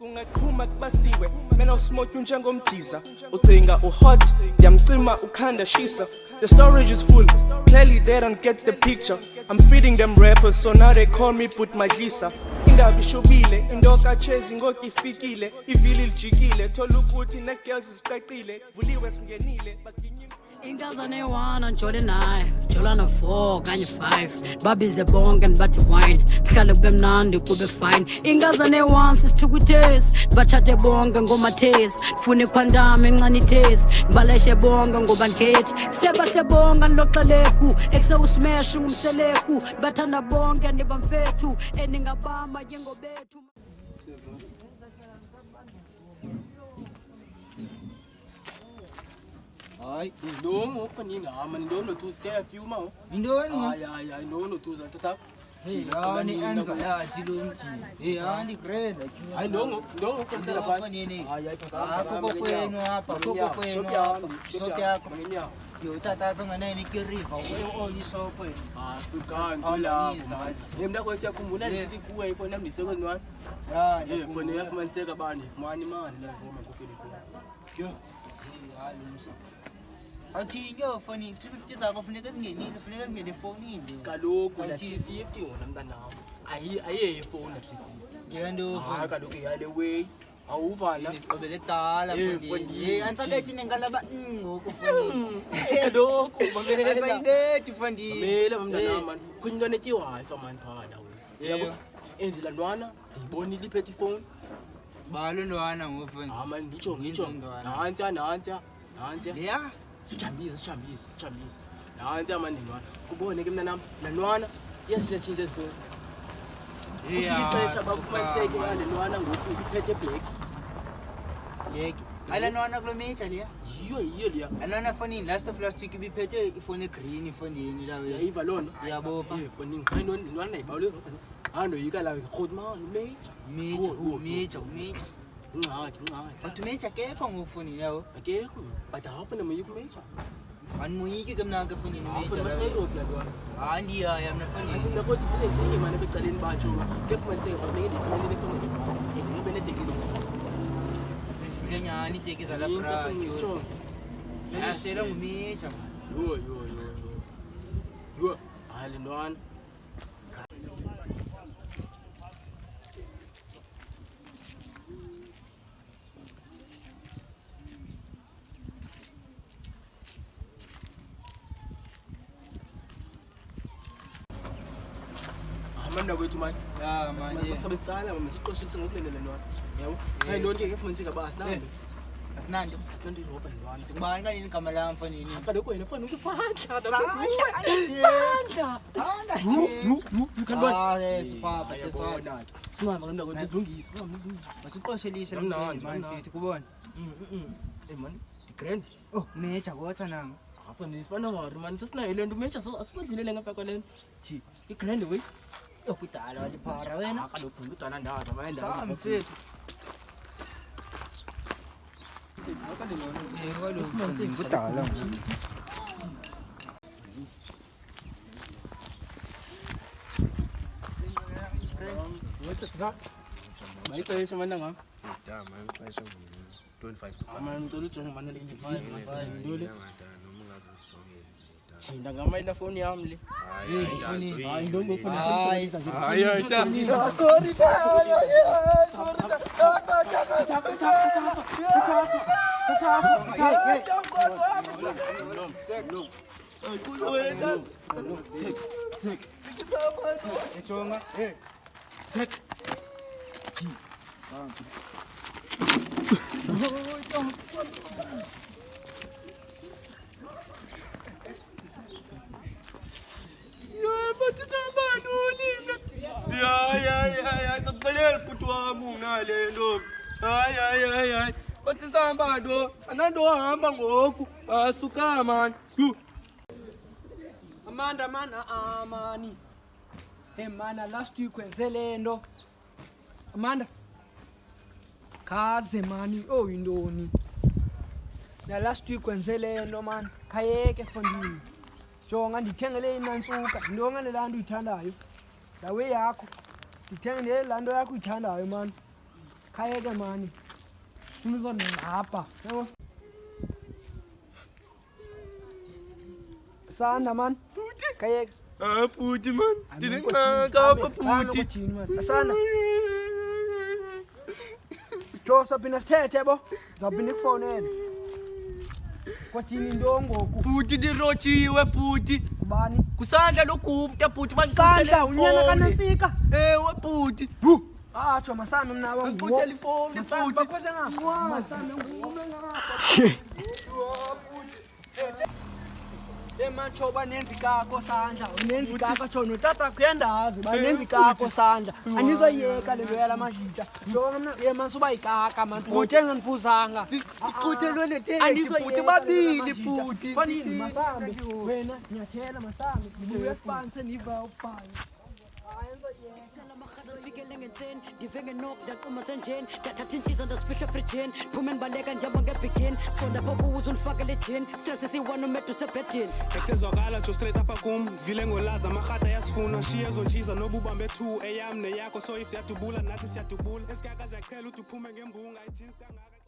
Kungaqhuma kubasiwe mina usmoke njengomdiza ucinga uhot yamcima ukhanda shisa. The storage is full, clearly they don't get the picture. I'm feeding them rappers so now they call me put Madlisa. Ingabi shobile indoka chezi ngoku ifikile ivili lijikile thola ukuthi ne girls isicaqile vuliwe singenile baginyi Ingazane 1 and Jordan 9, Jordan 4 kanye 5. Babize bonke bathi wine, hlale kube mnandi kube fine. Ingazane 1 sisithukuthes, bachate bonke ngoma thes. Fune kwandama encane thes, baleshe bonke ngoba ngekhethi. Sebahle bonke loxeleku, ekse usmash ngumseleku. Bathanda bonke nibamfethu, eningabama njengobethu. Ay, ndongo kufanele ngama ndono tu stay few ma. Ndongo. Ay, ndongo tu za tata. Ni anza ya tilumji. Ani grade. Ay, ndongo kufanele bani. Ay, kuko kwenu hapa, kuko kwenu hapa. Sote yako. Yo tata to ngane ni kirifa, wewe oli sopo. Sukani kula. Yemda ko cha kumuna lisithi kuwe ifona mniseko nwa. Ya, ifona yafumaniseka bani. Mani la ngoma kokeli ko. Yo. Sathi ke ufoni 250 zakho kufuneka singene efonini kaloku la 350 wona mntana wami aye ifoni 350 ngento kaloku yale way awuvala iqobele dala foni antsalethi nengalaba ngoku foni kaloku mamela antsalethi foni mamela mntana wami kunyone tyiwayo famani phana we yabo endila ntwana ngibonile iphethe ifoni balo ntwana ngofoni manje ngitsho nansi ya sijambisa nansi amandingwana kubone ke mna nami la ntwana iyasitshintsha ezifoni ixesha bakufumaniseke yale ntwana ngoku iphethe black yeke ala ntwana kulo meja leya yiyo leya anana fonini last week ibiphethe ifoni green ifonini la yayiva lona yabopha fonini qhayi ntwana nayibawule anoyika la khotma meja ungxaki But meja akekho ngofoni yawo akekho but awufuna moyika umeja animoyiki ke mna ke fonini meja basayirobhi la ntwana andiyaya mna fonini athi ndakodwa kule ntinye manje becaleni batsho kufumaniseke babekele ifonini ekhona ngibe netekisi lezinyanyani iteki zalapha yasela ngumeja yo hali ntwana Manda kwethu manje manje masibenzisana masiqoshise ngokulendele ntwana yabo hayi ntoni ke kufumaniseka ba asinandi roba ntwana ngibani kanini igama lami fonini kaloku wena fana ukusandla sipapa sesona singama kanina kwethu silungise masiqoshelise manje kubona man grand meja kodwa nanga afana sibana wari man sesinayo lento meja asisadlulele ngapha kwalento thi igrand we kudala waliphara wena kaloku ngidala ndazi amanye mfethu kudala mayixesha mana ngam dama ixesha 25 amanye ngicela ujonge mana ndole noma ungazisongela Chinda ngamaila phone yami le. Hayi ndongo phone hayi sorry Taqalela futhi wami unale ntombi. Hayi. Bathi sihamba ndo, anando hamba ngoku. Asuka man. Amanda amani. Hey mana last week wenzele ndo. Amanda. Kaze mani, oh indoni. Na last week wenzele ndo man. Khayeke fondini. Jonga ndithengele inantsuka, ndonga lelanto uyithandayo. Lawe yakho. Ndithengele lento yakho uyithandayo man. khayeke mani funa uzonilapha yabo sanda man khayeke Puti man. asanda jo sapina sithethe yabo zawuphinda ikufonele kwathini into ngoku Puti ndirotshiwe puti. kubani Kusandla logubta puti sandla unyana kanantsika Ewe puti. atsho masami mna Ngikuthela ifoni puti. bakhwese ngapha masami ngume matsho banenzi kako sandla unenzi kako tsho notata kuyandazi banenzi kako sandla andizoyeka le nto yala majita ntona mna yemansuba yikaka mani puti enganifuzanga Iquthelwe neteki puti babili puti. fanini masambe wena nyathela masambe ndibuye kubanise ndiva ukubhaya Fikele nge-10 ndive ngenok ndaquma senjeni ndathatha intshiza ndasifihla efrijini phuma endibaleka njamba ngebhigini qonda pho kuwuze undifakele ejini stress esiyi-1 umedu usebhedini Ethezwakala nje straight apha kum vile ngolaza amarhata yasifuna shiye zontshiza nobubambe 2 eyam neyakho so if siyadubula nathi siyadubula esikaka ziyachela uthi uphume ngembunga ijinsi kangaka